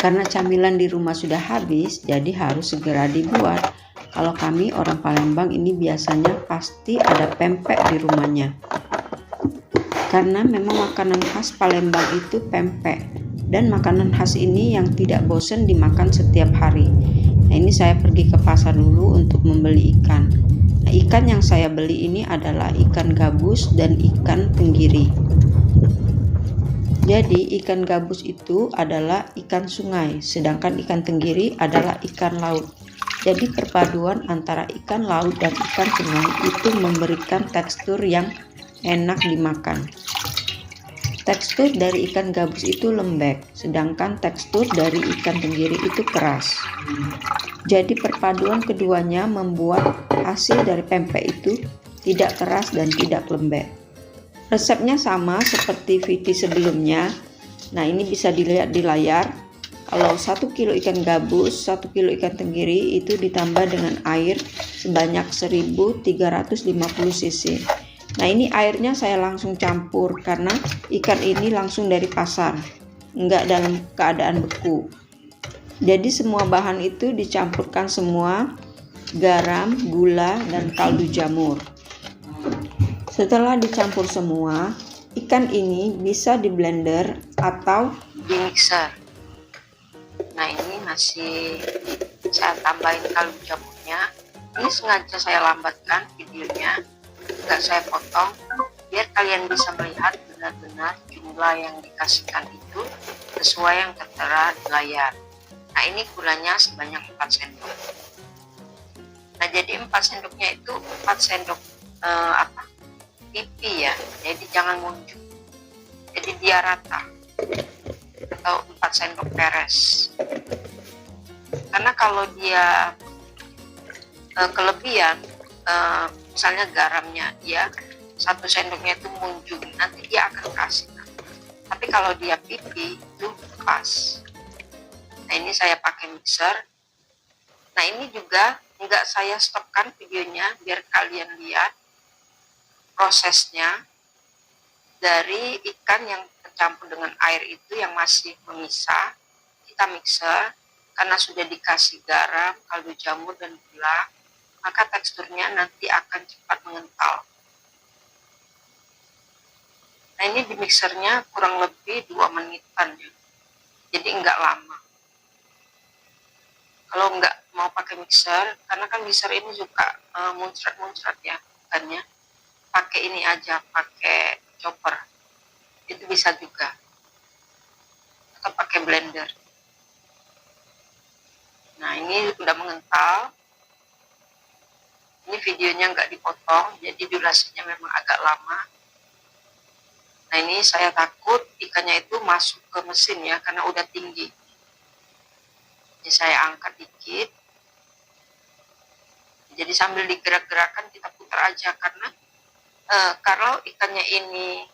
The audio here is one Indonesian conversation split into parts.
Karena camilan di rumah sudah habis, jadi harus segera dibuat. Kalau kami orang Palembang ini biasanya pasti ada pempek di rumahnya. Karena memang makanan khas Palembang itu pempek. Dan makanan khas ini yang tidak bosan dimakan setiap hari. Nah, ini saya pergi ke pasar dulu untuk membeli ikan. Nah, ikan yang saya beli ini adalah ikan gabus dan ikan tenggiri. Jadi ikan gabus itu adalah ikan sungai, sedangkan ikan tenggiri adalah ikan laut. Jadi perpaduan antara ikan laut dan ikan sungai itu memberikan tekstur yang enak dimakan. Tekstur dari ikan gabus itu lembek, sedangkan tekstur dari ikan tenggiri itu keras. Jadi perpaduan keduanya membuat hasil dari pempek itu tidak keras dan tidak lembek. Resepnya sama seperti video sebelumnya. Nah, ini bisa dilihat di layar. Kalau 1 kilo ikan gabus, 1 kilo ikan tenggiri itu ditambah dengan air sebanyak 1350 cc. Nah, ini airnya saya langsung campur karena ikan ini langsung dari pasar, enggak dalam keadaan beku. Jadi semua bahan itu dicampurkan semua, garam, gula, dan kaldu jamur. Setelah dicampur semua, ikan ini bisa di blender atau di mixer. Nah, ini masih saya tambahin kaldu jamurnya. Ini sengaja saya lambatkan videonya, nggak saya potong, biar kalian bisa melihat benar-benar jumlah yang dikasihkan itu sesuai yang tertera di layar. Nah, ini gulanya sebanyak 4 sendok. Nah, jadi 4 sendoknya itu 4 sendok pipi ya, jadi jangan munjuk, jadi dia rata, atau 4 sendok peres. Karena kalau dia kelebihan, misalnya garamnya dia 1 sendoknya itu munjuk, nanti dia akan kasih. Tapi kalau dia pipi itu pas. Nah, ini saya pakai mixer. Nah, ini juga enggak saya stopkan videonya biar kalian lihat prosesnya dari ikan yang tercampur dengan air itu yang masih memisah. Kita mixer karena sudah dikasih garam, kaldu jamur, dan gula, maka teksturnya nanti akan cepat mengental. Nah, ini di mixernya kurang lebih 2 menitan ya, jadi enggak lama. Kalau enggak mau pakai mixer, karena kan mixer ini suka muncrat-muncrat ya ikannya, pakai ini aja, pakai chopper itu bisa juga, atau pakai blender. Nah, ini udah mengental. Ini videonya nggak dipotong, jadi durasinya memang agak lama. Nah, ini saya takut ikannya itu masuk ke mesin ya, karena udah tinggi. Jadi saya angkat dikit. Jadi sambil digerak-gerakan kita putar aja, karena kalau ikannya ini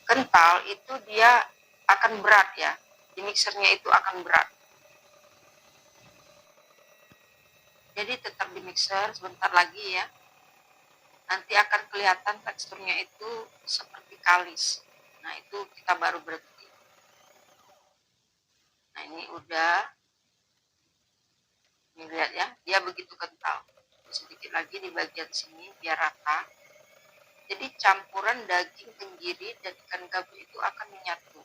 kental itu dia akan berat ya, di mixernya itu akan berat. Jadi tetap di mixer sebentar lagi ya, nanti akan kelihatan teksturnya itu seperti kalis. Nah, itu kita baru berhenti. Nah, ini udah, ini lihat ya, dia begitu kental. Sedikit lagi di bagian sini biar rata. Jadi campuran daging tenggiri dan ikan gabus itu akan menyatu.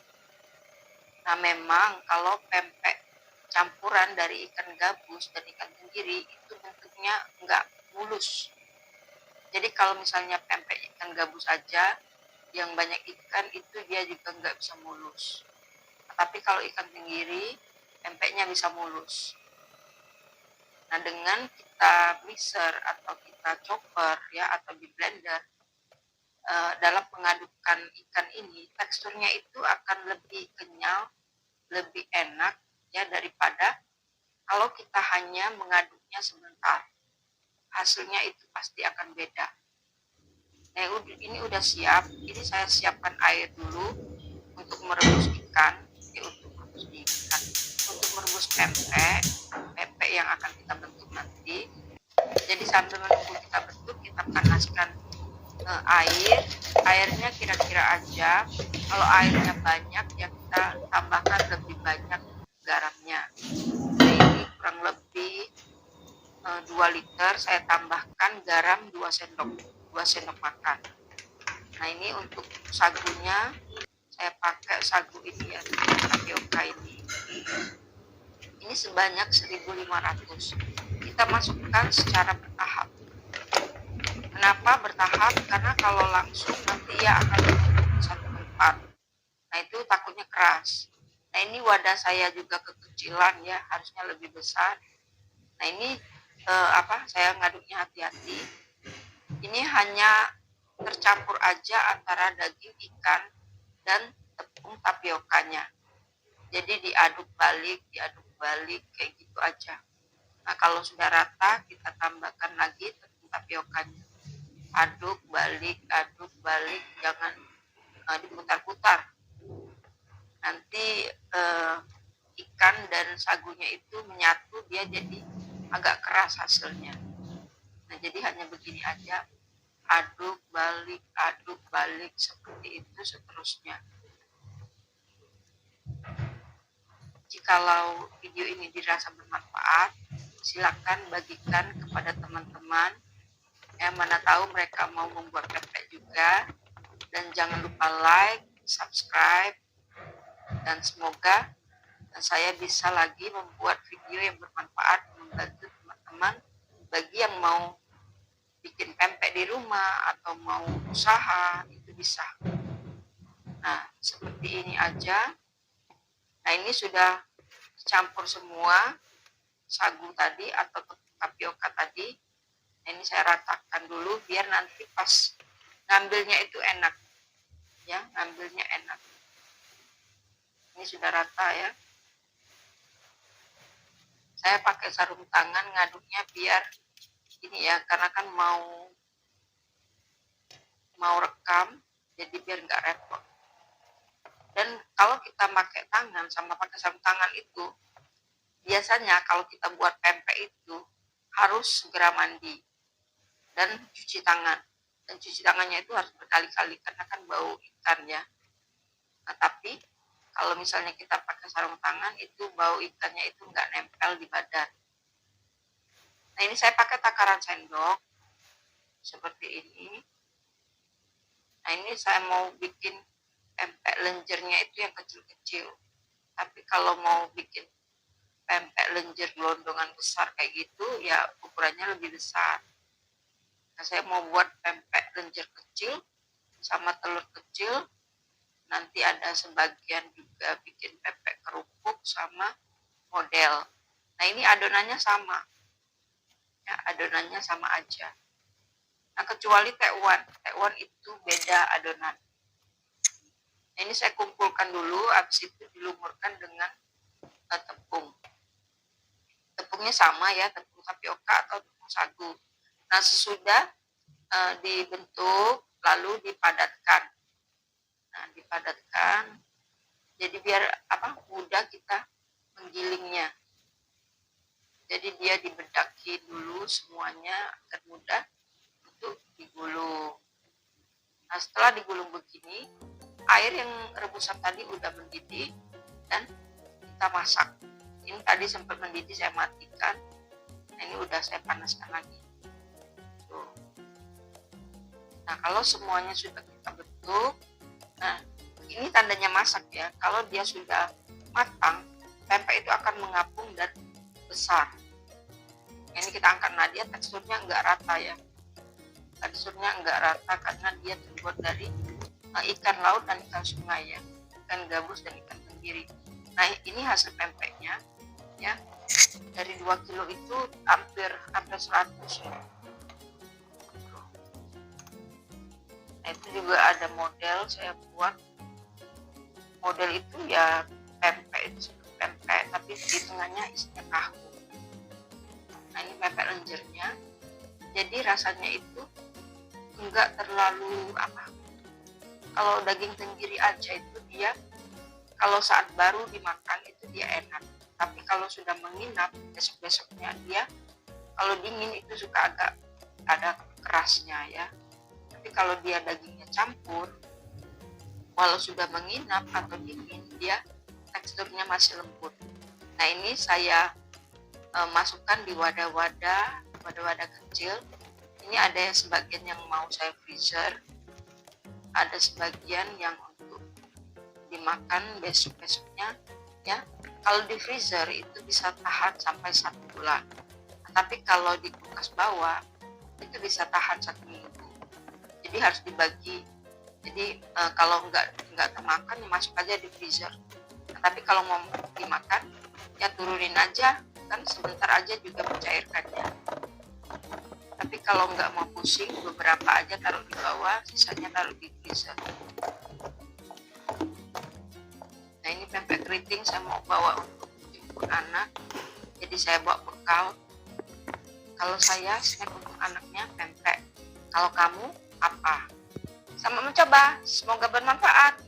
Nah, memang kalau pempek campuran dari ikan gabus dan ikan tenggiri itu bentuknya nggak mulus. Jadi kalau misalnya pempek ikan gabus aja yang banyak ikan itu dia juga nggak bisa mulus. Tapi kalau ikan tenggiri pempeknya bisa mulus. Nah, dengan kita mixer atau kita chopper ya, atau di blender, dalam mengadukkan ikan ini, teksturnya itu akan lebih kenyal, lebih enak ya daripada kalau kita hanya mengaduknya sebentar. Hasilnya itu pasti akan beda. Nah, ini udah siap. Ini saya siapkan air dulu untuk merebus ikan, untuk merebus pempek yang akan kita bentuk nanti. Jadi sambil menunggu kita bentuk, kita panaskan airnya kira-kira aja. Kalau airnya banyak ya kita tambahkan lebih banyak sebentar saya tambahkan garam 2 sendok makan. Nah, ini untuk sagunya saya pakai sagu ini ya, tapioka ini. Ini sebanyak 1.500. Kita masukkan secara bertahap. Kenapa bertahap? Karena kalau langsung nanti ya akan satu tempat. Nah, itu takutnya keras. Nah, ini wadah saya juga kekecilan ya, harusnya lebih besar. Nah, ini saya ngaduknya hati-hati. Ini hanya tercampur aja antara daging ikan dan tepung tapiokanya. Jadi diaduk balik kayak gitu aja. Nah, kalau sudah rata kita tambahkan lagi tepung tapiokanya. Aduk balik, jangan diputar-putar. Nanti ikan dan sagunya itu menyatu, dia jadi agak keras hasilnya. Nah, jadi hanya begini aja, aduk balik seperti itu seterusnya. Jikalau video ini dirasa bermanfaat, silakan bagikan kepada teman-teman. Mana tahu mereka mau membuat pempek juga. Dan jangan lupa like, subscribe, dan semoga saya bisa lagi membuat video yang bermanfaat membantu teman-teman bagi yang mau bikin pempek di rumah atau mau usaha, itu bisa. Nah, seperti ini aja. Nah, ini sudah campur semua sagu tadi atau tapioka tadi. Nah, ini saya ratakan dulu biar nanti pas ngambilnya itu enak. Ya, ngambilnya enak. Ini sudah rata ya. Saya pakai sarung tangan ngaduknya biar ini ya, karena kan mau rekam, jadi biar nggak repot. Dan kalau kita pakai tangan sama pakai sarung tangan itu, biasanya kalau kita buat pempek itu harus segera mandi dan cuci tangan. Dan cuci tangannya itu harus berkali-kali karena kan bau ikan ya. Nah, tapi kalau misalnya kita pakai sarung tangan itu bau ikannya itu nggak nempel di badan. Nah, ini saya pakai takaran sendok seperti ini. Nah, ini saya mau bikin pempek lenjernya itu yang kecil-kecil. Tapi kalau mau bikin pempek lenjer gelondongan besar kayak gitu ya ukurannya lebih besar. Nah, saya mau buat pempek lenjer kecil sama telur kecil. Nanti ada sebagian juga bikin pempek kerupuk sama model. Nah, ini adonannya sama. Ya, adonannya sama aja. Nah, kecuali tekwan. Tekwan itu beda adonan. Nah, ini saya kumpulkan dulu, habis itu dilumurkan dengan tepung. Tepungnya sama ya, tepung tapioka atau tepung sagu. Nah, sesudah dibentuk, lalu dipadatkan. Nah, dipadatkan, jadi biar mudah kita menggilingnya. Jadi dia dibedaki dulu semuanya agar mudah untuk digulung. Nah, setelah digulung begini, air yang rebusan tadi udah mendidih dan kita masak. Ini tadi sempat mendidih, saya matikan. Nah, ini udah saya panaskan lagi. Tuh. Nah, kalau semuanya sudah kita bentuk, nah ini tandanya masak ya. Kalau dia sudah matang, pempek itu akan mengapung dan besar. Ini kita angkat, nah dia teksturnya enggak rata ya. Teksturnya enggak rata karena dia terbuat dari ikan laut dan ikan sungai ya, ikan gabus dan ikan tenggiri. Nah, ini hasil pempeknya ya. Dari 2 kilo itu hampir 100 ya. Nah, itu juga ada model saya buat. Model itu ya pempek, itu pempek tapi di tengahnya isinya tahu. Nah, ini pempek lenjernya. Jadi rasanya itu enggak terlalu kalau daging tenggiri aja itu dia kalau saat baru dimakan itu dia enak. Tapi kalau sudah menginap besok-besoknya dia kalau dingin itu suka agak ada kerasnya ya. Tapi kalau dia dagingnya campur, walau sudah menginap atau dingin, dia teksturnya masih lembut. Nah, ini saya masukkan di wadah-wadah wadah-wadah kecil. Ini ada yang sebagian yang mau saya freezer, ada sebagian yang untuk dimakan besok-besoknya ya. Kalau di freezer itu bisa tahan sampai 1 bulan, tapi kalau di kulkas bawah itu bisa tahan 1 minggu. Jadi harus dibagi. Jadi kalau nggak termakan ya masuk aja di freezer. Tapi kalau mau dimakan ya turunin aja, kan sebentar aja juga mencairkannya. Tapi kalau nggak mau pusing, beberapa aja taruh di bawah, sisanya taruh di freezer. Nah, ini pempek keriting saya mau bawa untuk jemput anak, jadi saya bawa bekal. Kalau saya snack untuk anaknya pempek, kalau kamu apa? Selamat mencoba, semoga bermanfaat.